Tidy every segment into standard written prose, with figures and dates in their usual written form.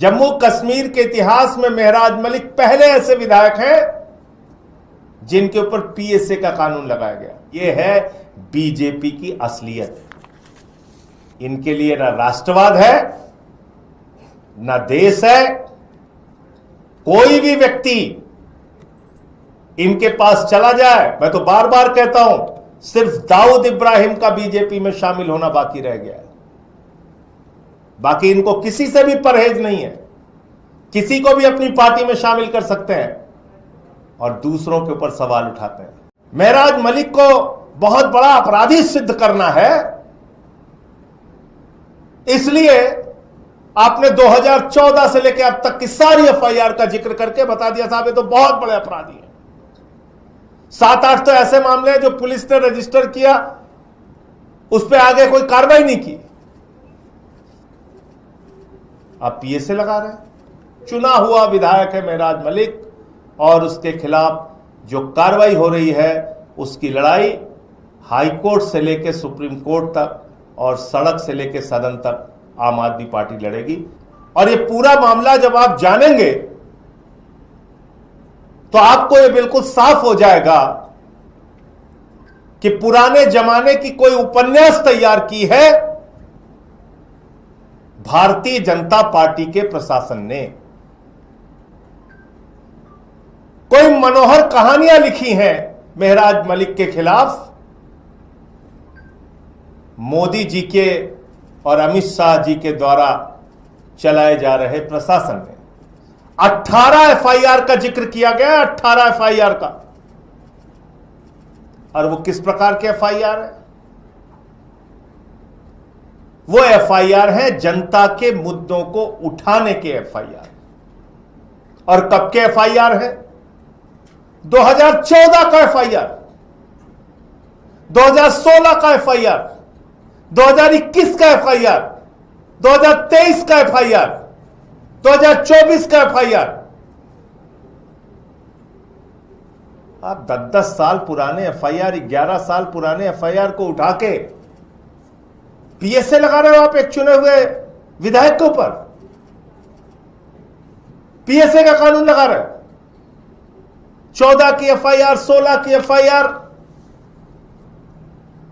जम्मू कश्मीर के इतिहास में मेहराज मलिक पहले ऐसे विधायक हैं जिनके ऊपर पीएसए का कानून लगाया गया। यह है बीजेपी की असलियत। इनके लिए ना राष्ट्रवाद है, ना देश है। कोई भी व्यक्ति इनके पास चला जाए, मैं तो बार बार कहता हूं, सिर्फ दाऊद इब्राहिम का बीजेपी में शामिल होना बाकी रह गया है। बाकी इनको किसी से भी परहेज नहीं है। किसी को भी अपनी पार्टी में शामिल कर सकते हैं और दूसरों के ऊपर सवाल उठाते हैं। मेहराज मलिक को बहुत बड़ा अपराधी सिद्ध करना है, इसलिए आपने 2014 से लेकर अब तक की सारी एफआईआर का जिक्र करके बता दिया साहब ये तो बहुत बड़े अपराधी हैं। 7-8 तो ऐसे मामले हैं जो पुलिस ने रजिस्टर किया, उस पर आगे कोई कार्रवाई नहीं की। आप पीएसए लगा रहे हैं। चुना हुआ विधायक है मेहराज मलिक और उसके खिलाफ जो कार्रवाई हो रही है उसकी लड़ाई हाई कोर्ट से लेकर सुप्रीम कोर्ट तक और सड़क से लेकर सदन तक आम आदमी पार्टी लड़ेगी। और ये पूरा मामला जब आप जानेंगे तो आपको ये बिल्कुल साफ हो जाएगा कि पुराने जमाने की कोई उपन्यास तैयार की है भारतीय जनता पार्टी के प्रशासन ने। कोई मनोहर कहानियां लिखी हैं मेहराज मलिक के खिलाफ मोदी जी के और अमित शाह जी के द्वारा चलाए जा रहे प्रशासन ने। 18 एफआईआर का जिक्र किया गया, 18 एफआईआर का। और वो किस प्रकार के एफआईआर है? वो एफआईआर है जनता के मुद्दों को उठाने के एफआईआर। और कब के एफआईआर है? 2014 का एफआईआर, 2016 का एफआईआर, 2021 का एफआईआर, 2023 का एफआईआर, 2024 का एफआईआर। आप 10-10 साल पुराने एफआईआर, 11 साल पुराने एफआईआर को उठा के पीएसए लगा रहे हो आप एक चुने हुए विधायक के ऊपर। पीएसए का कानून लगा रहे हो। 14 की एफआईआर, 16 की एफआईआर।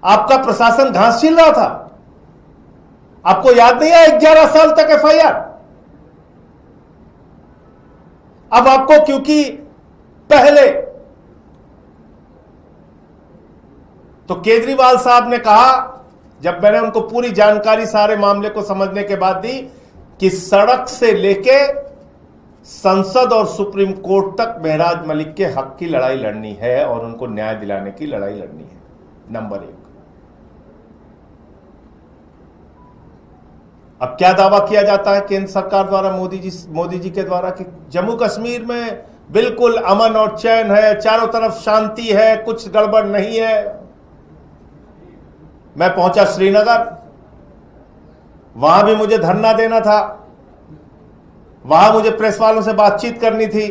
आपका प्रशासन घास छील रहा था। आपको याद नहीं है 11 साल तक एफआईआर? अब आपको क्योंकि पहले तो केजरीवाल साहब ने कहा, जब मैंने उनको पूरी जानकारी सारे मामले को समझने के बाद दी, कि सड़क से लेके संसद और सुप्रीम कोर्ट तक मेहराज मलिक के हक की लड़ाई लड़नी है और उनको न्याय दिलाने की लड़ाई लड़नी है। नंबर 1। अब क्या दावा किया जाता है केंद्र सरकार द्वारा, मोदी जी के द्वारा, कि जम्मू कश्मीर में बिल्कुल अमन और चैन है, चारों तरफ शांति है, कुछ गड़बड़ नहीं है। मैं पहुंचा श्रीनगर, वहां भी मुझे धरना देना था, वहां मुझे प्रेस वालों से बातचीत करनी थी,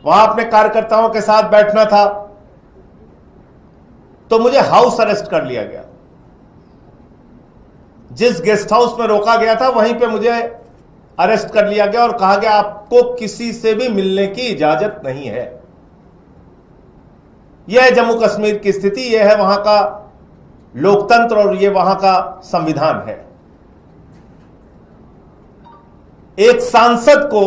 वहां अपने कार्यकर्ताओं के साथ बैठना था, तो मुझे हाउस अरेस्ट कर लिया गया। जिस गेस्ट हाउस में रोका गया था वहीं पे मुझे अरेस्ट कर लिया गया और कहा गया आपको किसी से भी मिलने की इजाजत नहीं है। यह है जम्मू कश्मीर की स्थिति, यह है वहां का लोकतंत्र और यह वहां का संविधान है। एक सांसद को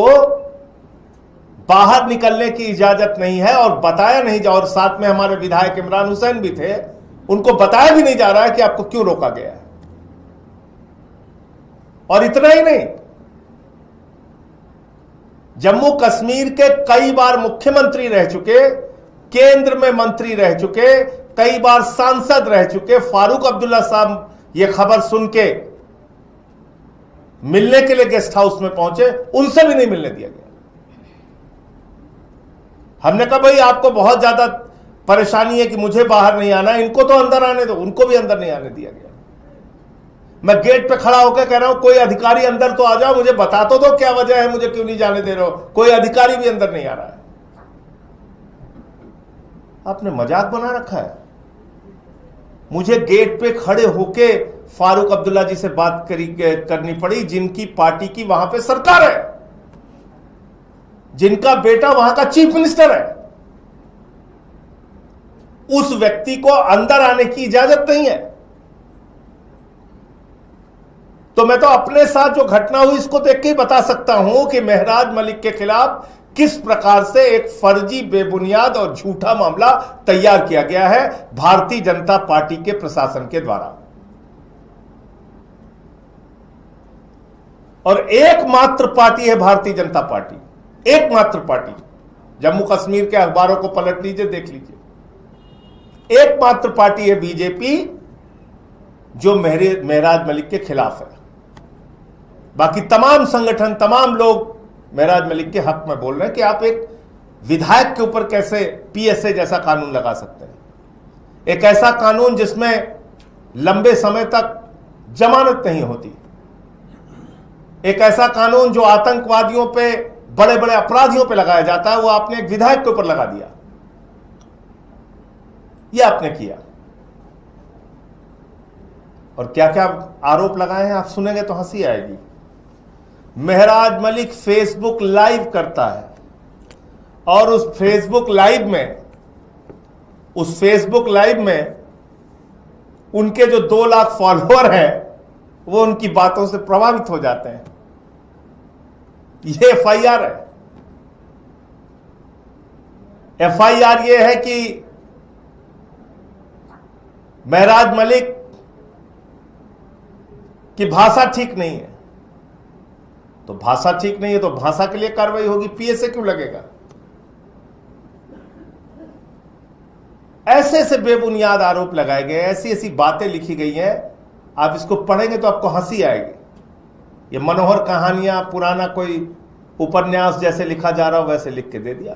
बाहर निकलने की इजाजत नहीं है और बताया नहीं जा, और साथ में हमारे विधायक इमरान हुसैन भी थे, उनको बताया भी नहीं जा रहा है कि आपको क्यों रोका गया है। और इतना ही नहीं, जम्मू कश्मीर के कई बार मुख्यमंत्री रह चुके, केंद्र में मंत्री रह चुके, कई बार सांसद रह चुके फारूक अब्दुल्ला साहब यह खबर सुन के मिलने के लिए गेस्ट हाउस में पहुंचे, उनसे भी नहीं मिलने दिया गया। हमने कहा भाई आपको बहुत ज्यादा परेशानी है कि मुझे बाहर नहीं आना, इनको तो अंदर आने दो, उनको भी अंदर नहीं आने दिया गया। मैं गेट पे खड़ा होकर कह रहा हूं कोई अधिकारी अंदर तो आ जाओ, मुझे बता तो दो क्या वजह है, मुझे क्यों नहीं जाने दे रहे हो। कोई अधिकारी भी अंदर नहीं आ रहा है। आपने मजाक बना रखा है। मुझे गेट पे खड़े होके फारूक अब्दुल्ला जी से बात करनी पड़ी, जिनकी पार्टी की वहां पे सरकार है, जिनका बेटा वहां का चीफ मिनिस्टर है। उस व्यक्ति को अंदर आने की इजाजत नहीं है। तो मैं तो अपने साथ जो घटना हुई इसको देख के ही बता सकता हूं कि महराज मलिक के खिलाफ किस प्रकार से एक फर्जी, बेबुनियाद और झूठा मामला तैयार किया गया है भारतीय जनता पार्टी के प्रशासन के द्वारा। और एकमात्र पार्टी है भारतीय जनता पार्टी, एकमात्र पार्टी। जम्मू कश्मीर के अखबारों को पलट लीजिए, देख लीजिए, एकमात्र पार्टी है बीजेपी जो महराज मलिक के खिलाफ है। बाकी तमाम संगठन, तमाम लोग महराज मलिक के हक में बोल रहे हैं कि आप एक विधायक के ऊपर कैसे पीएसए जैसा कानून लगा सकते हैं, एक ऐसा कानून जिसमें लंबे समय तक जमानत नहीं होती, एक ऐसा कानून जो आतंकवादियों पे, बड़े बड़े अपराधियों पे लगाया जाता है, वो आपने एक विधायक के ऊपर लगा दिया। ये आपने किया। और क्या क्या आरोप लगाए हैं आप सुनेंगे तो हंसी आएगी। महराज मलिक फेसबुक लाइव करता है और उस फेसबुक लाइव में उनके जो 2 लाख फॉलोअर हैं वो उनकी बातों से प्रभावित हो जाते हैं। ये एफआईआर है। एफआईआर ये है कि महराज मलिक की भाषा ठीक नहीं है। तो भाषा ठीक नहीं है तो भाषा के लिए कार्रवाई होगी, पीएसए क्यों लगेगा? ऐसे ऐसे बेबुनियाद आरोप लगाए गए, ऐसी ऐसी बातें लिखी गई हैं, आप इसको पढ़ेंगे तो आपको हंसी आएगी। ये मनोहर कहानियां, पुराना कोई उपन्यास जैसे लिखा जा रहा हो वैसे लिख के दे दिया।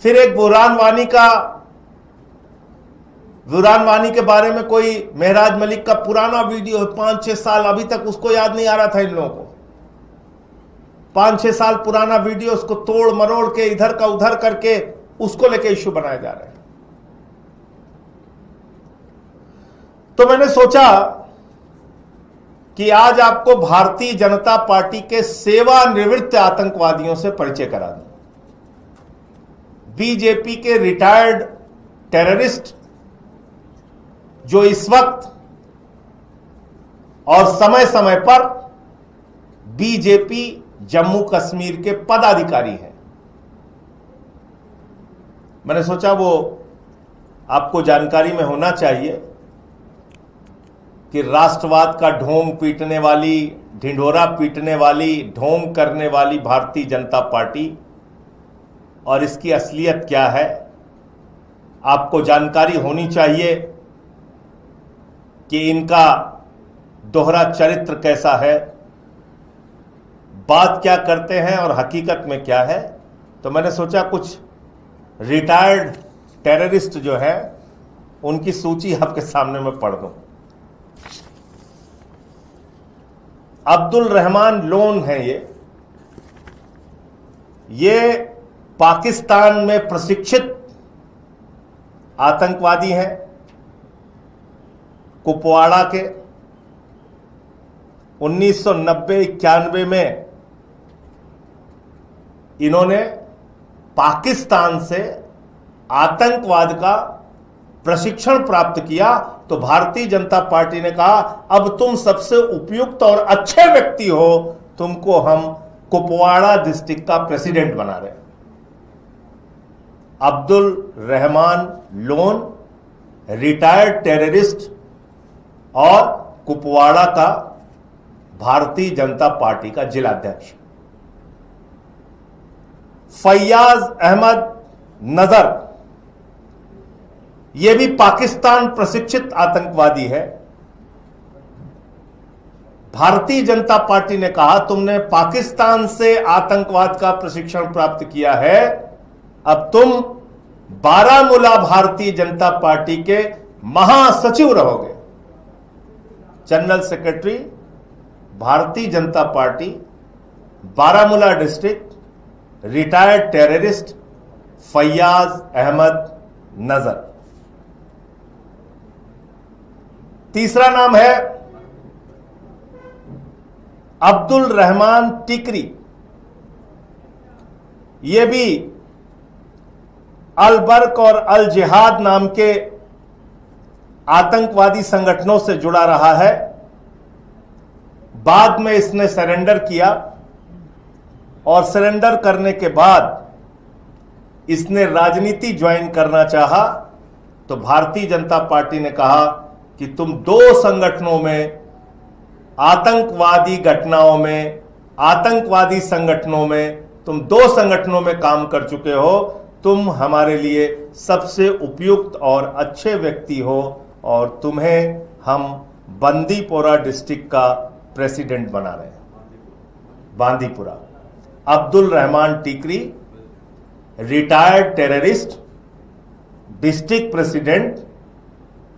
फिर एक बुरहान वानी के बारे में कोई महराज मलिक का पुराना वीडियो 5-6 साल, अभी तक उसको याद नहीं आ रहा था इन लोगों को। 5-6 साल पुराना वीडियो, उसको तोड़ मरोड़ के इधर का उधर करके उसको लेके इश्यू बनाए जा रहे हैं। तो मैंने सोचा कि आज आपको भारतीय जनता पार्टी के सेवानिवृत्त आतंकवादियों से परिचय करा दूं। बीजेपी के रिटायर्ड टेररिस्ट जो इस वक्त और समय समय पर बीजेपी जम्मू कश्मीर के पदाधिकारी हैं। मैंने सोचा वो आपको जानकारी में होना चाहिए कि राष्ट्रवाद का ढोंग पीटने वाली, ढिंढोरा पीटने वाली, ढोंग करने वाली भारतीय जनता पार्टी और इसकी असलियत क्या है आपको जानकारी होनी चाहिए कि इनका दोहरा चरित्र कैसा है, बात क्या करते हैं और हकीकत में क्या है। तो मैंने सोचा कुछ रिटायर्ड टेररिस्ट जो है उनकी सूची आपके सामने मैं पढ़ दूं। अब्दुल रहमान लोन है ये पाकिस्तान में प्रशिक्षित आतंकवादी हैं। कुपवाड़ा के 1990-91 में इन्होंने पाकिस्तान से आतंकवाद का प्रशिक्षण प्राप्त किया। तो भारतीय जनता पार्टी ने कहा अब तुम सबसे उपयुक्त और अच्छे व्यक्ति हो, तुमको हम कुपवाड़ा डिस्ट्रिक्ट का प्रेसिडेंट बना रहे हैं। Abdul Rahman loan, retired terrorist और कुपवाड़ा का भारतीय जनता पार्टी का जिलाध्यक्ष। फैयाज अहमद नजर, यह भी पाकिस्तान प्रशिक्षित आतंकवादी है। भारतीय जनता पार्टी ने कहा तुमने पाकिस्तान से आतंकवाद का प्रशिक्षण प्राप्त किया है, अब तुम बारामूला भारतीय जनता पार्टी के महासचिव रहोगे। General secretary Bharatiya Janata Party Baramulla district, retired terrorist Fayaz Ahmad Nazar. तीसरा नाम है अब्दुल रहमान टिकरी। ये भी अल बर्क और अल जिहाद नाम के आतंकवादी संगठनों से जुड़ा रहा है। बाद में इसने सरेंडर किया और सरेंडर करने के बाद इसने राजनीति ज्वाइन करना चाहा, तो भारतीय जनता पार्टी ने कहा कि तुम दो संगठनों में, आतंकवादी घटनाओं में, आतंकवादी संगठनों में, तुम दो संगठनों में काम कर चुके हो, तुम हमारे लिए सबसे उपयुक्त और अच्छे व्यक्ति हो और तुम्हें हम बांदीपोरा डिस्ट्रिक्ट का प्रेसिडेंट बना रहे हैं। बांदीपुरा। अब्दुल रहमान टिकरी, retired terrorist, district president,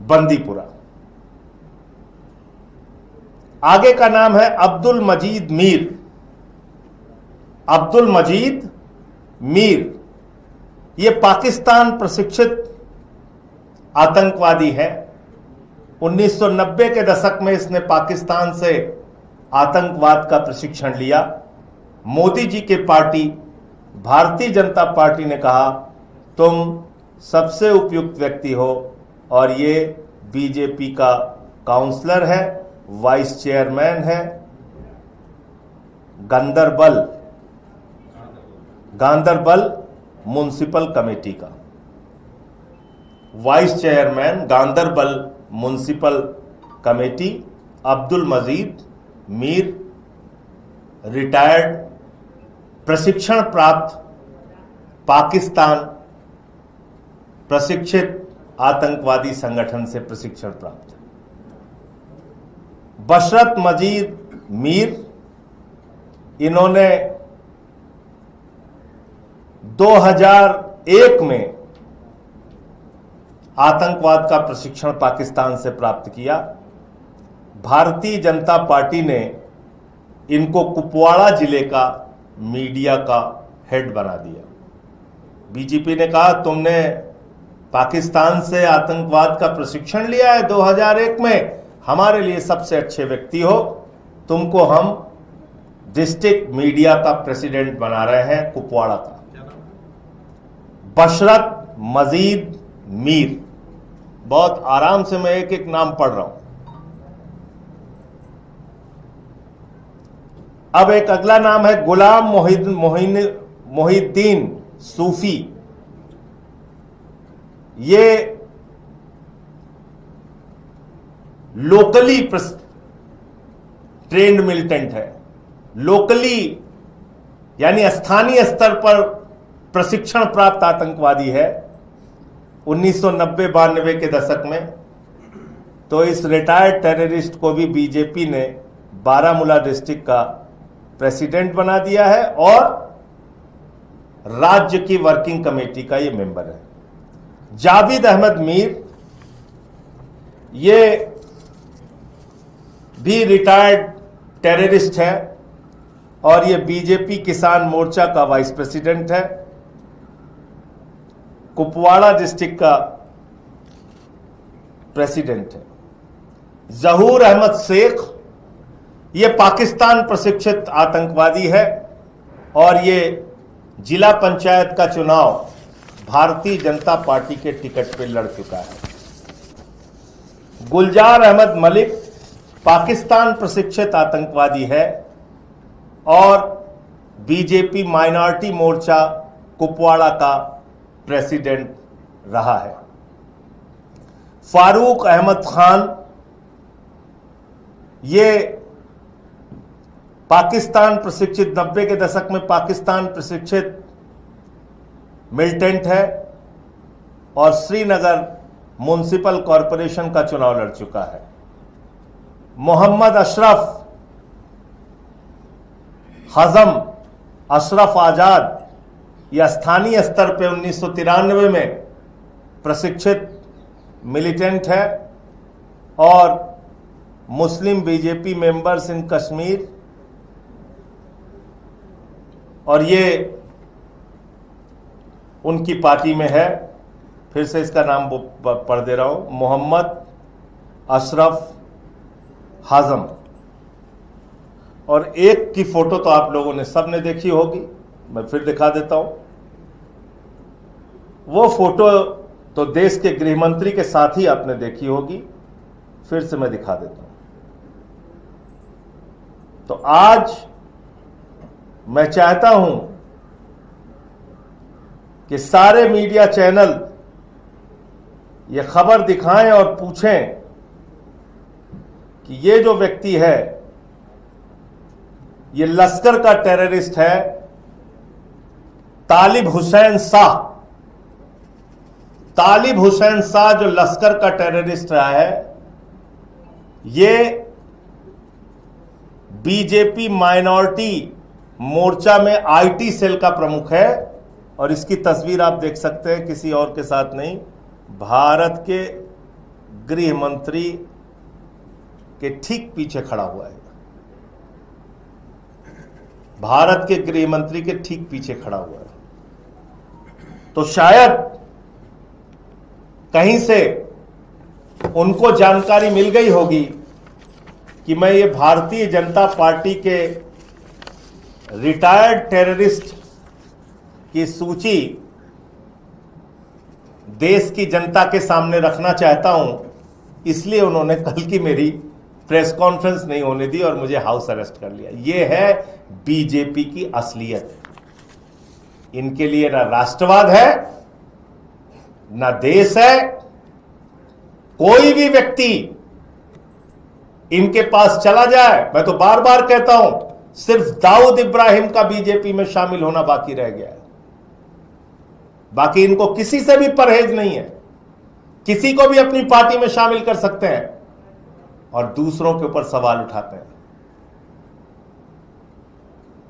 Bandipura. आगे का नाम है अब्दुल मजीद मीर। अब्दुल मजीद मीर ये पाकिस्तान प्रशिक्षित आतंकवादी है। 1990 के दशक में इसने पाकिस्तान से आतंकवाद का प्रशिक्षण लिया। मोदी जी के पार्टी भारतीय जनता पार्टी ने कहा तुम सबसे उपयुक्त व्यक्ति हो, और ये बीजेपी का काउंसलर है, वाइस चेयरमैन है गांदरबल म्युनिसिपल कमेटी का, vice chairman Ganderbal municipal committee. Abdul Majeed Mir, retired, प्रशिक्षण प्राप्त, पाकिस्तान प्रशिक्षित आतंकवादी संगठन से प्रशिक्षण प्राप्त। बशरत मजीद मीर, इन्होंने 2001 में आतंकवाद का प्रशिक्षण पाकिस्तान से प्राप्त किया। भारतीय जनता पार्टी ने इनको कुपवाड़ा जिले का मीडिया का हेड बना दिया। बीजेपी ने कहा तुमने पाकिस्तान से आतंकवाद का प्रशिक्षण लिया है 2001 में, हमारे लिए सबसे अच्छे व्यक्ति हो, तुमको हम डिस्ट्रिक्ट मीडिया का प्रेसिडेंट बना रहे हैं कुपवाड़ा का। बशरत मजीद मीर। बहुत आराम से मैं एक एक नाम पढ़ रहा हूं। अब एक अगला नाम है गुलाम मोहिद्दीन सूफी। ये लोकली ट्रेंड मिलिटेंट है। लोकली यानी स्थानीय स्तर पर प्रशिक्षण प्राप्त आतंकवादी है। 1990-92 के दशक में तो इस रिटायर्ड टेररिस्ट को भी बीजेपी ने बारामूला डिस्ट्रिक्ट का प्रेसिडेंट बना दिया है और राज्य की वर्किंग कमेटी का ये मेंबर है। जावेद अहमद मीर, ये भी रिटायर्ड टेररिस्ट है और ये बीजेपी किसान मोर्चा का वाइस प्रेसिडेंट है। कुपवाड़ा डिस्ट्रिक्ट का प्रेसिडेंट है। जहूर अहमद शेख, ये पाकिस्तान प्रशिक्षित आतंकवादी है और ये जिला पंचायत का चुनाव भारतीय जनता पार्टी के टिकट पर लड़ चुका है। गुलजार अहमद मलिक पाकिस्तान प्रशिक्षित आतंकवादी है और बीजेपी माइनॉरिटी मोर्चा कुपवाड़ा का प्रेसिडेंट रहा है। फारूक अहमद खान, ये पाकिस्तान प्रशिक्षित 90 के दशक में पाकिस्तान प्रशिक्षित मिलिटेंट है और श्रीनगर म्युनिसिपल कॉरपोरेशन का चुनाव लड़ चुका है। मोहम्मद अशरफ हजम अशरफ आजाद, यह स्थानीय स्तर पे 1993 में प्रशिक्षित मिलिटेंट है और मुस्लिम बीजेपी मेंबर्स इन कश्मीर, और ये उनकी पार्टी में है। फिर से इसका नाम पढ़ दे रहा हूं। मोहम्मद अशरफ हाजम, और एक की फोटो तो आप लोगों ने सबने देखी होगी, मैं फिर दिखा देता हूं। वो फोटो तो देश के गृह मंत्री के साथ ही आपने देखी होगी, फिर से मैं दिखा देता हूं। तो आज मैं चाहता हूं कि सारे मीडिया चैनल ये खबर दिखाएं और पूछें कि ये जो व्यक्ति है ये लश्कर का टेररिस्ट है, तालिब हुसैन शाह। तालिब हुसैन शाह जो लश्कर का टेररिस्ट रहा है, ये बीजेपी माइनॉरिटी मोर्चा में आईटी सेल का प्रमुख है, और इसकी तस्वीर आप देख सकते हैं, किसी और के साथ नहीं, भारत के गृह मंत्री के ठीक पीछे खड़ा हुआ है। भारत के गृह मंत्री के ठीक पीछे खड़ा हुआ है। तो शायद कहीं से उनको जानकारी मिल गई होगी कि मैं ये भारतीय जनता पार्टी के रिटायर्ड टेररिस्ट की सूची देश की जनता के सामने रखना चाहता हूं, इसलिए उन्होंने कल की मेरी प्रेस कॉन्फ्रेंस नहीं होने दी और मुझे हाउस अरेस्ट कर लिया। यह है बीजेपी की असलियत। इनके लिए ना राष्ट्रवाद है, ना देश है। कोई भी व्यक्ति इनके पास चला जाए, मैं तो बार बार कहता हूं, सिर्फ दाऊद इब्राहिम का बीजेपी में शामिल होना बाकी रह गया है। बाकी इनको किसी से भी परहेज नहीं है। किसी को भी अपनी पार्टी में शामिल कर सकते हैं और दूसरों के ऊपर सवाल उठाते हैं,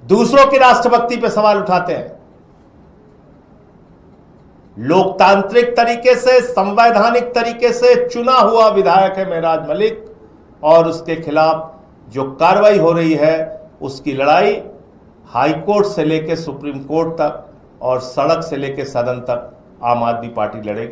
दूसरों की राष्ट्रभक्ति पे सवाल उठाते हैं। लोकतांत्रिक तरीके से, संवैधानिक तरीके से चुना हुआ विधायक है मेराज मलिक, और उसके खिलाफ जो कार्रवाई हो रही है उसकी लड़ाई हाईकोर्ट से लेकर सुप्रीम कोर्ट तक और सड़क से लेकर सदन तक आम आदमी पार्टी लड़ेगी।